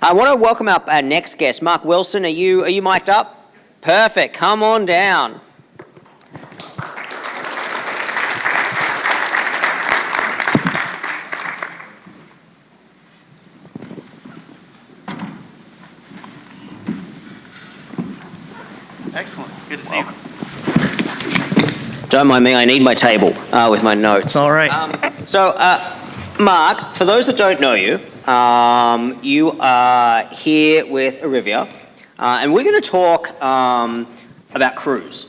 I want to welcome up our next guest, Mark Wilson. Are you mic'd up? Perfect. Come on down. Excellent. Good to see you. Don't mind me, I need my table with my notes. All right. Mark, for those that don't know you, you are here with Arrivia, and we're going to talk about the cruise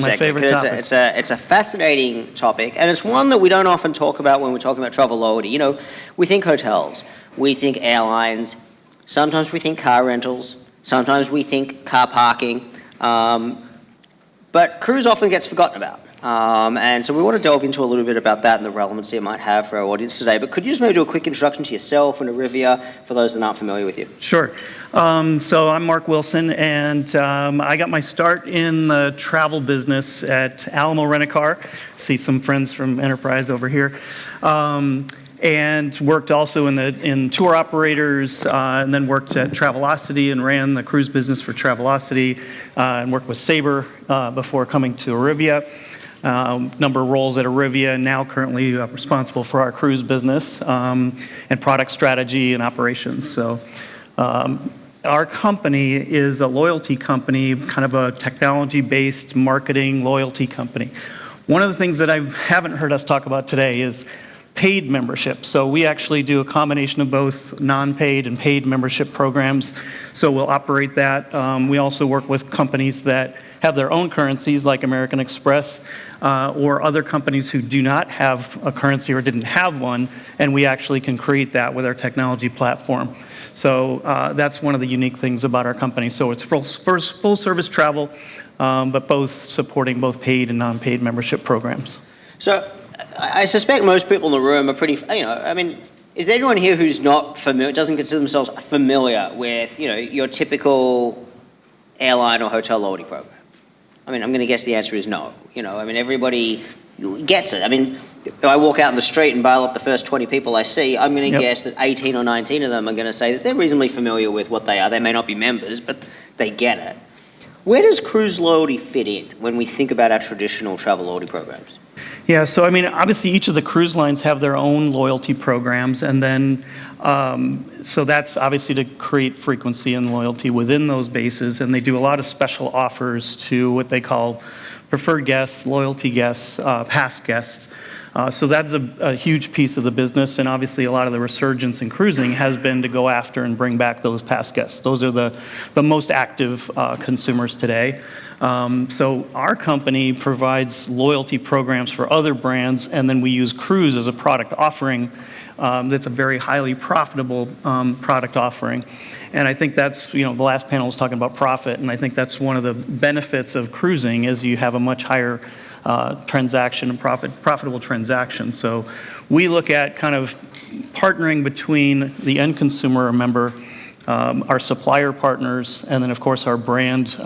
My segment. favorite topic. It's a fascinating topic, and it's one that we don't often talk about when we're talking about travelology. You know, we think hotels, we think airlines, sometimes we think car rentals, sometimes we think car parking, but cruise often gets forgotten about. And so we want to delve into a little bit about that and the relevancy it might have for our audience today. But could you just maybe do a quick introduction to yourself and Arrivia for those that aren't familiar with you? Sure. So I'm Mark Wilson, and I got my start in the travel business at Alamo Rent-A-Car. See some friends from Enterprise over here. And worked also in tour operators, and then worked at Travelocity and ran the cruise business for Travelocity, and worked with Sabre before coming to Arrivia. Number of roles at Arrivia, and now currently responsible for our cruise business and product strategy and operations. So our company is a loyalty company, kind of a technology-based marketing loyalty company. One of the things that I haven't heard us talk about today is paid membership. So we actually do a combination of both non-paid and paid membership programs. So we'll operate that. We also work with companies that have their own currencies, like American Express, or other companies who do not have a currency or didn't have one, and we actually can create that with our technology platform. So that's one of the unique things about our company. So it's full service travel, but both supporting both paid and non-paid membership programs. So I suspect most people in the room are pretty, is there anyone here who's not familiar, doesn't consider themselves familiar with, your typical airline or hotel loyalty program? I'm going to guess the answer is no. Everybody gets it. If I walk out in the street and bail up the first 20 people I see, I'm going to guess that 18 or 19 of them are going to say that they're reasonably familiar with what they are. They may not be members, but they get it. Where does cruise loyalty fit in when we think about our traditional travel loyalty programs? Yeah, so obviously each of the cruise lines have their own loyalty programs, and then so that's obviously to create frequency and loyalty within those bases, and they do a lot of special offers to what they call preferred guests, loyalty guests, past guests. So that's a huge piece of the business, and obviously a lot of the resurgence in cruising has been to go after and bring back those past guests. Those are the most active consumers today. So our company provides loyalty programs for other brands, and then we use cruise as a product offering that's a very highly profitable product offering. And I think that's, the last panel was talking about profit, and I think that's one of the benefits of cruising is you have a much higher transaction and profitable transaction. So we look at kind of partnering between the end consumer or member, our supplier partners, and then of course our brand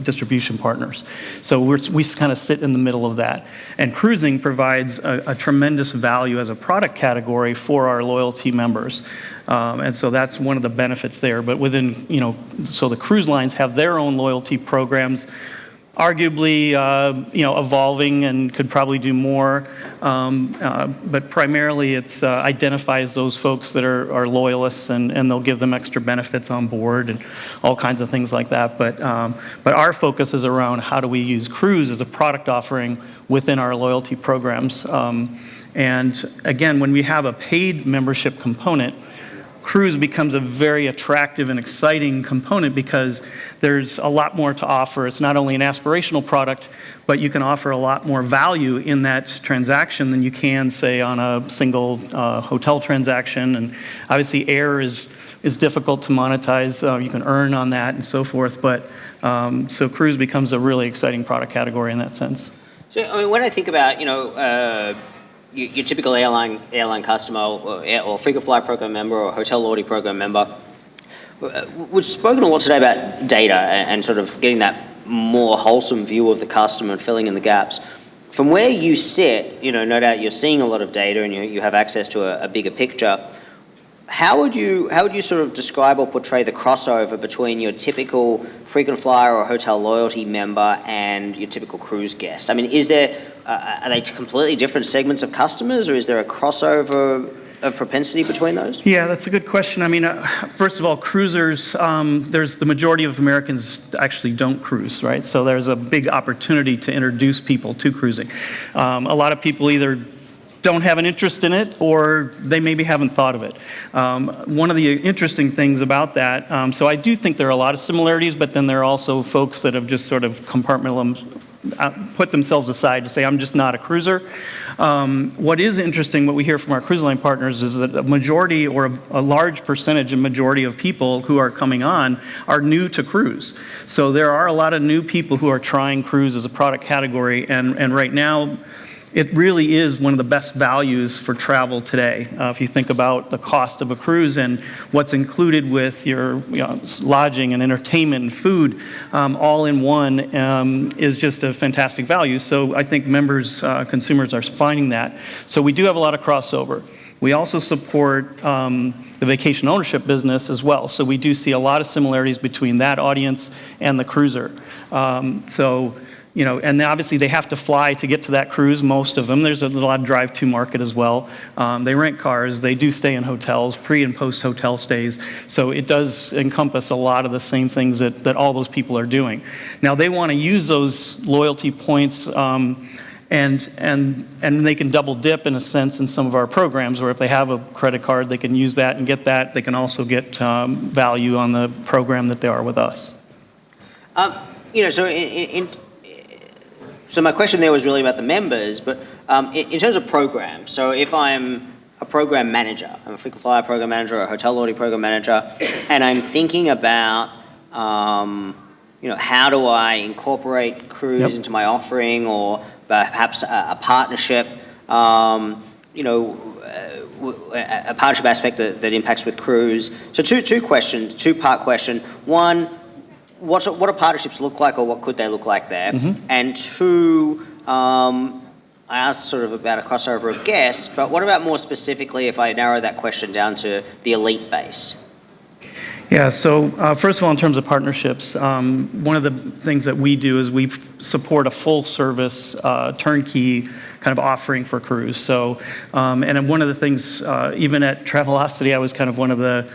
distribution partners. So we kind of sit in the middle of that. And cruising provides a tremendous value as a product category for our loyalty members. And so that's one of the benefits there. But within, so the cruise lines have their own loyalty programs, arguably, evolving and could probably do more, but primarily it's identifies those folks that are loyalists, and they'll give them extra benefits on board and all kinds of things like that. But our focus is around how do we use cruise as a product offering within our loyalty programs. And again, when we have a paid membership component, cruise becomes a very attractive and exciting component because there's a lot more to offer. It's not only an aspirational product, but you can offer a lot more value in that transaction than you can, say, on a single hotel transaction. And obviously, air is difficult to monetize. You can earn on that and so forth. But so cruise becomes a really exciting product category in that sense. So, when I think about, your typical airline customer or frequent flyer program member or hotel loyalty program member, we've spoken a lot today about data and sort of getting that more wholesome view of the customer and filling in the gaps. From where you sit, no doubt you're seeing a lot of data and you have access to a bigger picture. how would you sort of describe or portray the crossover between your typical frequent flyer or hotel loyalty member and your typical cruise guest? I mean, are they completely different segments of customers, or is there a crossover of propensity between those? Yeah, that's a good question. I mean, first of all, cruisers, there's the majority of Americans actually don't cruise, right? So there's a big opportunity to introduce people to cruising. A lot of people either don't have an interest in it, or they maybe haven't thought of it. One of the interesting things about that, so I do think there are a lot of similarities, but then there are also folks that have just sort of put themselves aside to say, I'm just not a cruiser. What is interesting, what we hear from our cruise line partners, is that a majority or a large percentage, a majority of people who are coming on are new to cruise. So there are a lot of new people who are trying cruise as a product category, and right now, it really is one of the best values for travel today. If you think about the cost of a cruise and what's included with your lodging and entertainment and food, all in one, is just a fantastic value. So I think members, consumers are finding that. So we do have a lot of crossover. We also support the vacation ownership business as well. So we do see a lot of similarities between that audience and the cruiser. And obviously they have to fly to get to that cruise, most of them. There's a lot of drive-to market as well. They rent cars. They do stay in hotels, pre- and post-hotel stays. So it does encompass a lot of the same things that all those people are doing. Now, they want to use those loyalty points and they can double dip in a sense in some of our programs, where if they have a credit card, they can use that and get that. They can also get value on the program that they are with us. So my question there was really about the members, but in terms of programs, so if I'm a program manager, I'm a frequent flyer program manager or a hotel loyalty program manager, and I'm thinking about, how do I incorporate cruise into my offering, or perhaps a partnership, a partnership aspect that impacts with cruise. So two questions, two-part question. One, what do partnerships look like, or what could they look like there? Mm-hmm. And two, I asked sort of about a crossover of guests, but what about more specifically if I narrow that question down to the elite base? Yeah, so first of all, in terms of partnerships, one of the things that we do is we support a full-service, turnkey kind of offering for cruise. So, and one of the things, even at Travelocity, I was kind of one of the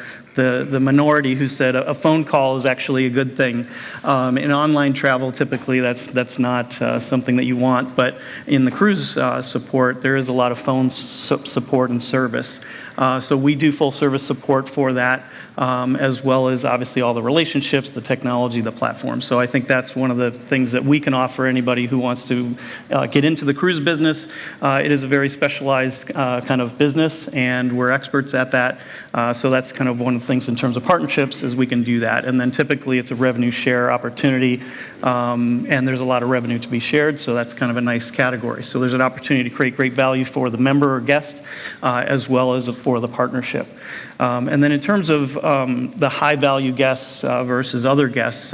minority who said a phone call is actually a good thing. In online travel, typically that's not something that you want, but in the cruise support, there is a lot of phone support and service. So we do full service support for that, as well as obviously all the relationships, the technology, the platform. So I think that's one of the things that we can offer anybody who wants to get into the cruise business. It is a very specialized kind of business, and we're experts at that. So that's kind of one of the things in terms of partnerships, is we can do that. And then typically it's a revenue share opportunity, and there's a lot of revenue to be shared, so that's kind of a nice category. So there's an opportunity to create great value for the member or guest, as well as for the partnership. And then in terms of the high-value guests versus other guests,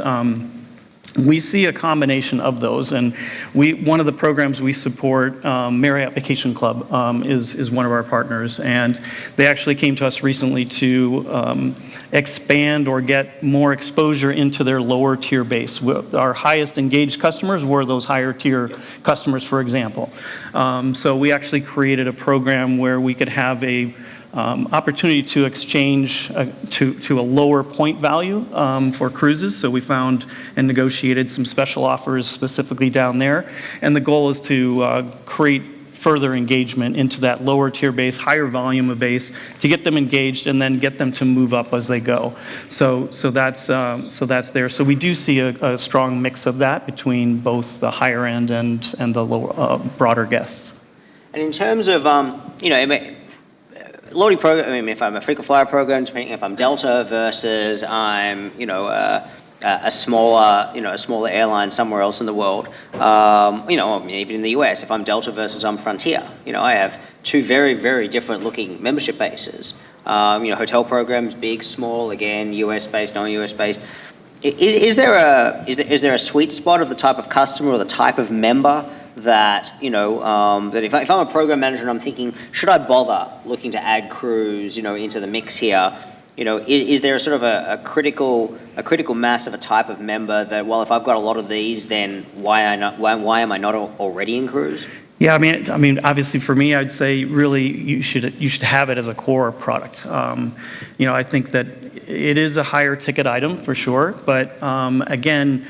we see a combination of those, and one of the programs we support, Marriott Vacation Club, is one of our partners, and they actually came to us recently to expand or get more exposure into their lower tier base. Our highest engaged customers were those higher tier customers, for example. So we actually created a program where we could have a opportunity to exchange to a lower point value for cruises. So we found and negotiated some special offers specifically down there. And the goal is to create further engagement into that lower tier base, higher volume of base, to get them engaged and then get them to move up as they go. So that's there. So we do see a strong mix of that between both the higher end and the lower, broader guests. And in terms of loyalty program, I mean, if I'm a frequent flyer program, depending if I'm Delta versus I'm, a smaller airline somewhere else in the world, even in the US, if I'm Delta versus I'm Frontier, I have two very, very different looking membership bases. Hotel programs, big, small, again, US based, non-US based. Is there a sweet spot of the type of customer or the type of member that, that if I'm a program manager and I'm thinking, should I bother looking to add cruise, into the mix here? Is there sort of a critical mass of a type of member that, well, if I've got a lot of these, then why am I not already in cruise? Yeah, I mean, obviously for me, I'd say really you should have it as a core product. I think that it is a higher ticket item for sure, but again,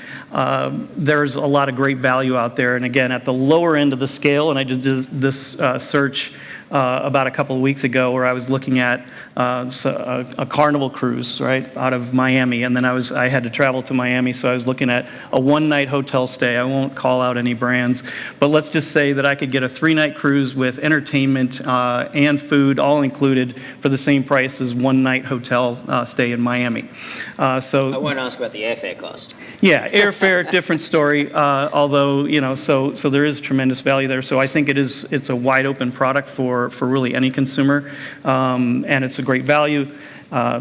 there's a lot of great value out there. And again, at the lower end of the scale, and I just did this search about a couple of weeks ago where I was looking at a Carnival cruise, right, out of Miami, and then I had to travel to Miami, so I was looking at a one-night hotel stay. I won't call out any brands, but let's just say that I could get a 3-night cruise with entertainment and food all included for the same price as one-night hotel stay in Miami. So I won't ask about the airfare cost. Yeah, airfare, different story. Although so there is tremendous value there. So I think it's a wide open product for really any consumer, and it's a great value.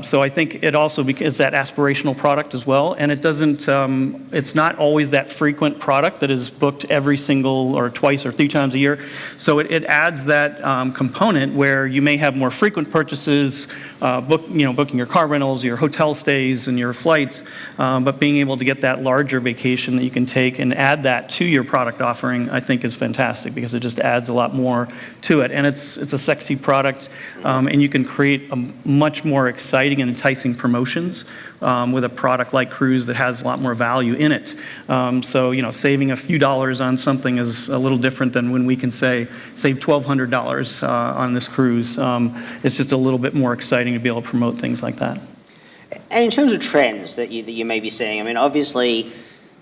So I think it also is that aspirational product as well, and it doesn't. It's not always that frequent product that is booked every single or twice or 3 times a year. So it adds that component where you may have more frequent purchases, booking your car rentals, your hotel stays, and your flights, but being able to get that larger vacation that you can take and add that to your product offering, I think is fantastic because it just adds a lot more to it, and it's a sexy product, and you can create a much more exciting and enticing promotions with a product like Cruise that has a lot more value in it. So saving a few dollars on something is a little different than when we can save $1,200 on this cruise. It's just a little bit more exciting to be able to promote things like that. And in terms of trends that you may be seeing, I mean, obviously,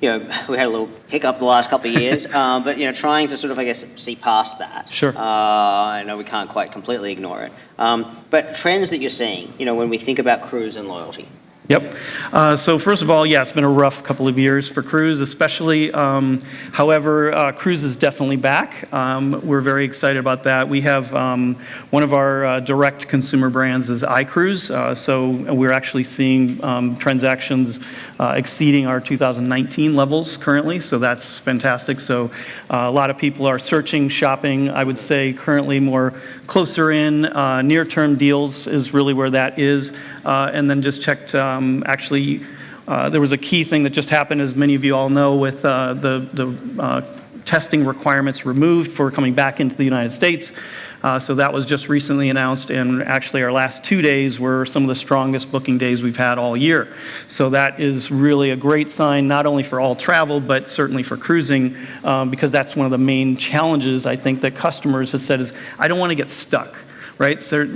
we had a little hiccup the last couple of years, but trying to sort of, I guess, see past that. Sure. I know we can't quite completely ignore it, but trends that you're seeing, when we think about cruise and loyalty. Yep. So first of all, yeah, it's been a rough couple of years for Cruise, especially. However, Cruise is definitely back. We're very excited about that. We have one of our direct consumer brands is iCruise. So we're actually seeing transactions exceeding our 2019 levels currently. So that's fantastic. So a lot of people are searching, shopping. I would say currently more closer in, near-term deals is really where that is. And then just checked, there was a key thing that just happened, as many of you all know, with the testing requirements removed for coming back into the United States. So that was just recently announced, and actually our last 2 days were some of the strongest booking days we've had all year. So that is really a great sign, not only for all travel, but certainly for cruising, because that's one of the main challenges I think that customers have said is, I don't want to get stuck. Right? So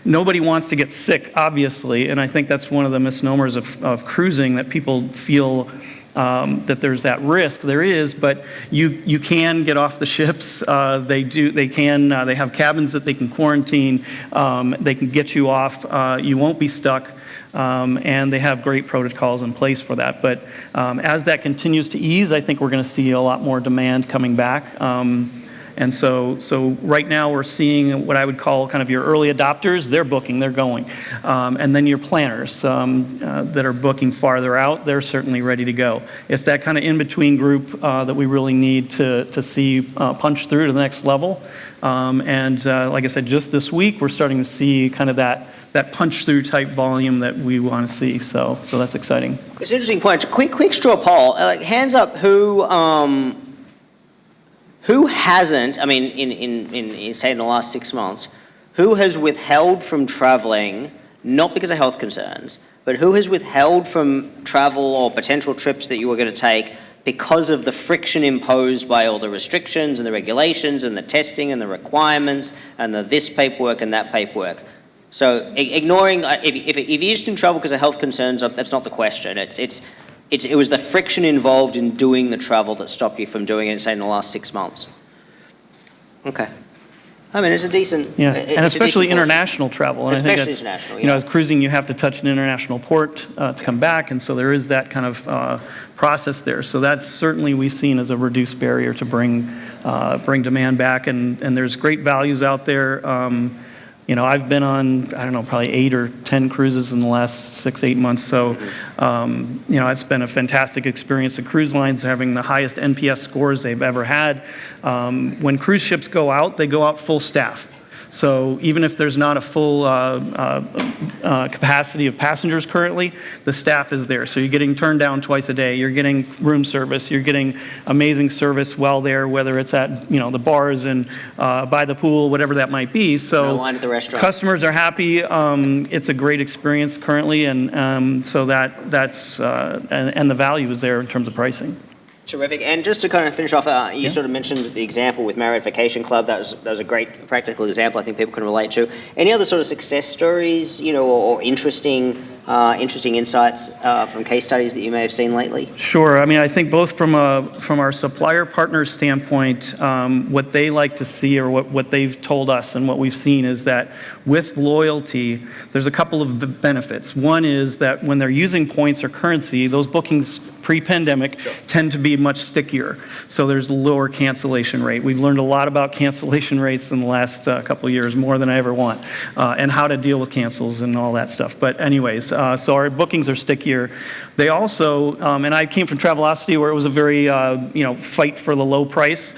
nobody wants to get sick, obviously, and I think that's one of the misnomers of cruising, that people feel that there's that risk. There is, but you can get off the ships. They have cabins that they can quarantine. They can get you off. You won't be stuck. And they have great protocols in place for that. But as that continues to ease, I think we're going to see a lot more demand coming back. And so right now we're seeing what I would call kind of your early adopters. They're booking, they're going. And then your planners that are booking farther out, they're certainly ready to go. It's that kind of in-between group that we really need to see punch through to the next level. And like I said, just this week, we're starting to see kind of that punch-through type volume that we want to see. So that's exciting. It's an interesting point. Quick straw poll. Hands up who hasn't, I mean, in say in the last 6 months, who has withheld from traveling, not because of health concerns, but who has withheld from travel or potential trips that you were going to take because of the friction imposed by all the restrictions and the regulations and the testing and the requirements and this paperwork and that paperwork? So ignoring, if you just didn't travel because of health concerns, that's not the question. It was the friction involved in doing the travel that stopped you from doing it, say, in the last 6 months. Okay. I mean, it's a decent... Yeah, and especially international travel. And especially I think international, yeah. As cruising, you have to touch an international port to come back, and so there is that kind of process there. So that's certainly we've seen as a reduced barrier to bring demand back, and there's great values out there. I've been on, I don't know, probably 8 or 10 cruises in the last 6, 8 months. So, it's been a fantastic experience. The cruise lines are having the highest NPS scores they've ever had. When cruise ships go out, they go out full staff. So even if there's not a full capacity of passengers currently, the staff is there. So you're getting turned down twice a day. You're getting room service. You're getting amazing service while there, whether it's at the bars and by the pool, whatever that might be. So no line at the restaurant. Customers are happy. It's a great experience currently, and so that's and the value is there in terms of pricing. Terrific. And just to kind of finish off, you sort of mentioned the example with Marriott Vacation Club. That was a great practical example I think people can relate to. Any other sort of success stories, or interesting insights from case studies that you may have seen lately? Sure. I mean, I think both from our supplier partners standpoint, what they like to see, or what they've told us and what we've seen, is that with loyalty, there's a couple of benefits. One is that when they're using points or currency, those bookings pre-pandemic tend to be much stickier. So there's a lower cancellation rate. We've learned a lot about cancellation rates in the last couple of years, more than I ever want, and how to deal with cancels and all that stuff. But anyways, so our bookings are stickier. They also, and I came from Travelocity, where it was a very, fight for the low price.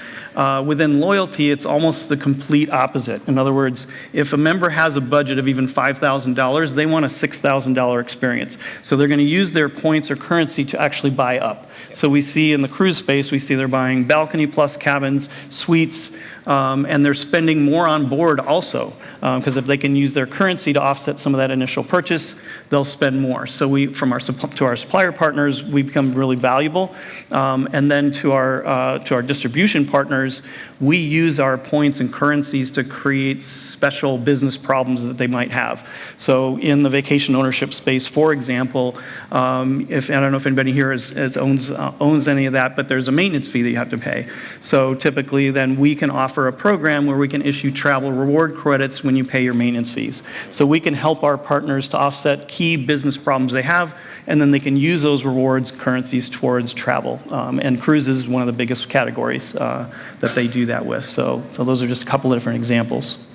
Within loyalty, it's almost the complete opposite. In other words, if a member has a budget of even $5,000, they want a $6,000 experience. So they're going to use their points or currency to actually buy up. So we see in the cruise space, we see they're buying balcony plus cabins, suites, and they're spending more on board also, because if they can use their currency to offset some of that initial purchase, they'll spend more. So to our supplier partners, we become really valuable, and then to our distribution partners, we use our points and currencies to create special business problems that they might have. So in the vacation ownership space, for example, I don't know if anybody here owns any of that, but there's a maintenance fee that you have to pay. So typically, then we can offer a program where we can issue travel reward credits when you pay your maintenance fees. So we can help our partners to offset key business problems they have, and then they can use those rewards currencies towards travel. And cruises is one of the biggest categories that they do that with. So those are just a couple of different examples.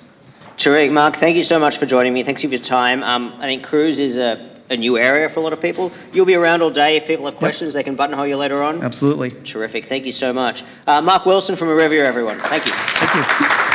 Terrific, Mark. Thank you so much for joining me. Thanks for your time. I think cruise is a new area for a lot of people. You'll be around all day. If people have questions, they can buttonhole you later on. Absolutely. Terrific. Thank you so much. Mark Wilson from Arrivia, everyone. Thank you. Thank you.